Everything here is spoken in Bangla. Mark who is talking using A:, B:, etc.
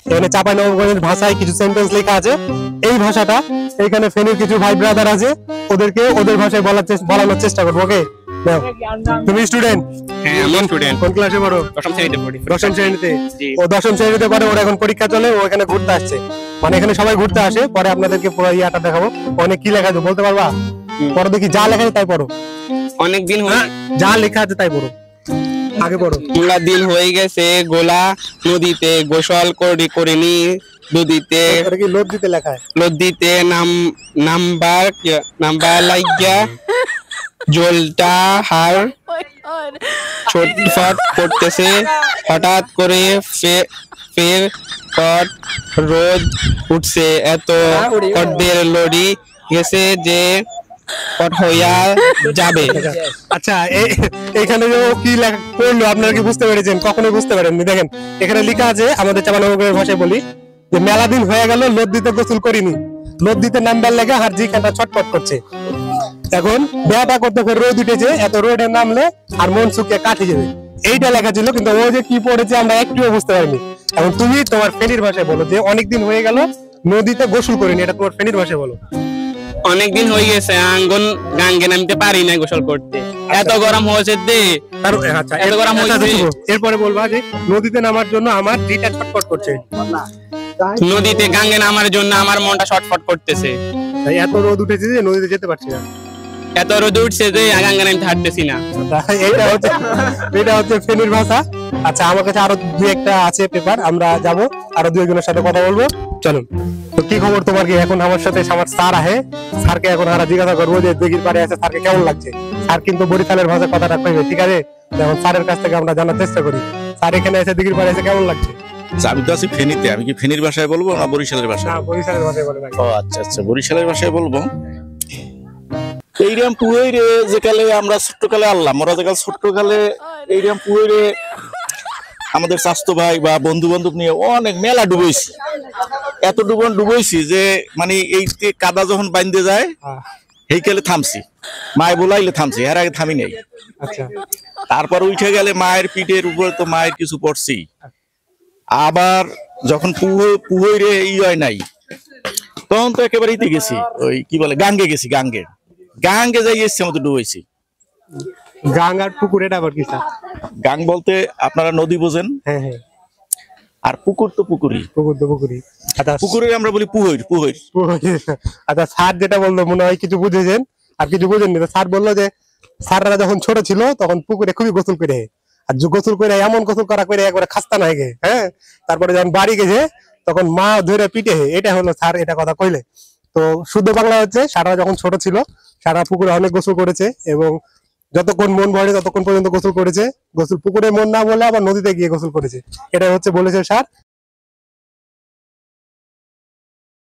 A: এখানে চাঁপাইনবাবগঞ্জের ভাষায় কিছু সেন্টেন্স লেখা আছে। এই ভাষাটা এখানে ফেনীর কিছু ভাই ব্রাদার আছে, ওদেরকে ওদের ভাষায় বলানোর চেষ্টা করবো। ওকে, তুমি স্টুডেন্ট?
B: হ্যাঁ, আমি স্টুডেন্ট।
A: কোন ক্লাসে পড়ো?
B: দশম শ্রেণীতে পড়ি।
A: দশম শ্রেণীতে?
B: জি।
A: ও দশম শ্রেণীতে পড়ে, ওর এখন পরীক্ষা চলে, ও এখানে ঘুরতে আসছে। মানে এখানে সবাই ঘুরতে আসে, পরে আপনাদেরকে পুরো ইয়াটা দেখাবো। অনেক কি লেখা আছে বলতে পারবা? পরে দেখি, যা লেখা আছে তাই পড়ো।
B: অনেকদিন
A: যা লেখা আছে তাই পড়ো, আগে পড়ো।
B: মেলা দিন হয়ে গেছে গোলা নদীতে গোসল করিনি, নদীতে
A: লোদ দিতে লেখা হয়,
B: নদীতে নাম্বার লাগিয়া জলটা হার ছটফট করতেছে, হঠাৎ করে ফের পট রোদ উঠছে, এত কড্ডের লড়ি গেছে যে পট হইয়া যাবে।
A: আচ্ছা, এখানে যে কি লেখা পড়লো আপনারা কি বুঝতে পেরেছেন? কখনোই বুঝতে পারেননি। দেখেন এখানে লেখা আছে, আমাদের চাঁপাইনবাবগঞ্জের ভাষায় বলি যে মেলা দিন হয়ে গেল লোদ দিতে গোসল করিনি, লোদ দিতে নাম্বার লেগে হার জিখানটা ছটফট করছে। এখন বেয়াটা করতে ফের রোদ উঠেছে, এত রোদে নামলে আর মন শুকিয়ে কাঠে যাবে, এইটা লেখা ছিল। কিন্তু ও যে কি পড়েছে আমরা একটুও বুঝতে পারিনি। এখন তুমি তোমার ফেনীর ভাষায় বলো যে অনেকদিন হয়ে গেল নদীতে গোসল করিনি, এটা তোমার ফেনীর ভাষায় বলো।
B: অনেকদিন হয়ে গেছে আঙ্গন গাঙ্গে নামতে পারি না গোসল করতে, এত গরম হয়েছে দে।
A: আচ্ছা, এত গরম হয়েছে। এরপরে বলবা যে নদীতে নামার জন্য আমার জিটা ছটফট করছে,
B: নদীতে গাঙ্গে নামার জন্য আমার মনটা ছটফট করতেছে।
A: এত রোদ উঠেছে যে নদীতে যেতে পারছি না,
B: এত রোদ উঠছে যে গাঙ্গে নামতে হাঁটতেছি না।
A: এটা হচ্ছে ফেনীর ভাষা। আচ্ছা, আমার কাছে আরো দুই একটা আছে পেপার, আমরা যাব আরো দুই একজনের সাথে কথা বলবো। চলুন। তো কি খবর তোমার? কি এখন আমার সাথে আমার স্যার আহে, স্যারকে এখন আমরা জিজ্ঞাসা করবো যে দিঘির পাড়ে আছে স্যারকে কেমন লাগছে। স্যার কিন্তু বরিশালের ভাষায় কথাটা কইবে, ঠিক আছে? এখন স্যারের কাছ থেকে আমরা জানার চেষ্টা করি, স্যার এখানে এসে দিঘির পাড়ে এসে কেমন লাগছে।
C: আমি তো আছি ফেনীতে, আমি কি ফেনীর ভাষায় বলবো না বরিশালের ভাষায়?
A: বরিশালের ভাষায় বলে।
C: ও আচ্ছা আচ্ছা, বরিশালের ভাষায় বলবো। এইরকম পুহইরে যেকালে আমরা ছোট্টকালে আল্লাহ মোরা যেকাল ছোট্টকালে এইরকম পুহইরে আমাদের স্বাস্থ্য ভাই বা বন্ধু বান্ধব নিয়ে অনেক মেলা ডুবইছি, এত ডুবইছি যে মানে এই কাদা যখন বাইন্দে যায় এই কালে থামছি, মায় বলাইলে থামছি, এর আগে থামি নাই।
A: আচ্ছা,
C: তারপর উঠে গেলে মায়ের পিঠের উপরে তো মায়ের কিছু পড়ছি। আবার যখন পুহইরে হয় নাই, তখন তো একেবারে ইতে গেছি, ওই কি বলে গাঙ্গে গেছি, গাঙ্গে যাই এসছি আমাদের ডুবেছি।
A: গাং আর পুকুর এটা আবার কি?
C: গাং বলতে আপনারা নদী বোঝেন,
A: হ্যাঁ হ্যাঁ,
C: আর পুকুর তো পুকুরি,
A: পুকুর তো পুকুরি। আচ্ছা,
C: পুকুরে আমরা বলি পুহইর।
A: আচ্ছা, স্যার যেটা বললো মনে হয় কিছু বুঝেছেন আর কিছু বুঝেননি। স্যার বললো যে স্যাররা যখন ছোট ছিল তখন পুকুরে খুবই গোসল করে, আর গোসল করে এমন গোসল করা করে একবারে খাস্তা না হয়ে। হ্যাঁ, তারপরে যখন বাড়ি গেছে তখন মা ধরে পিটে, এটা হলো স্যার এটা কথা কইলে। তো শুদ্ধ বাংলা হচ্ছে সারা যখন ছোট ছিল সারা পুকুরে অনেক গোসল করেছে, এবং যতক্ষণ মন ভরে ততক্ষণ পর্যন্ত গোসল করেছে। গোসল পুকুরে মন না বলে আবার নদীতে গিয়ে গোসল করেছে, এটা হচ্ছে বলেছে স্যার।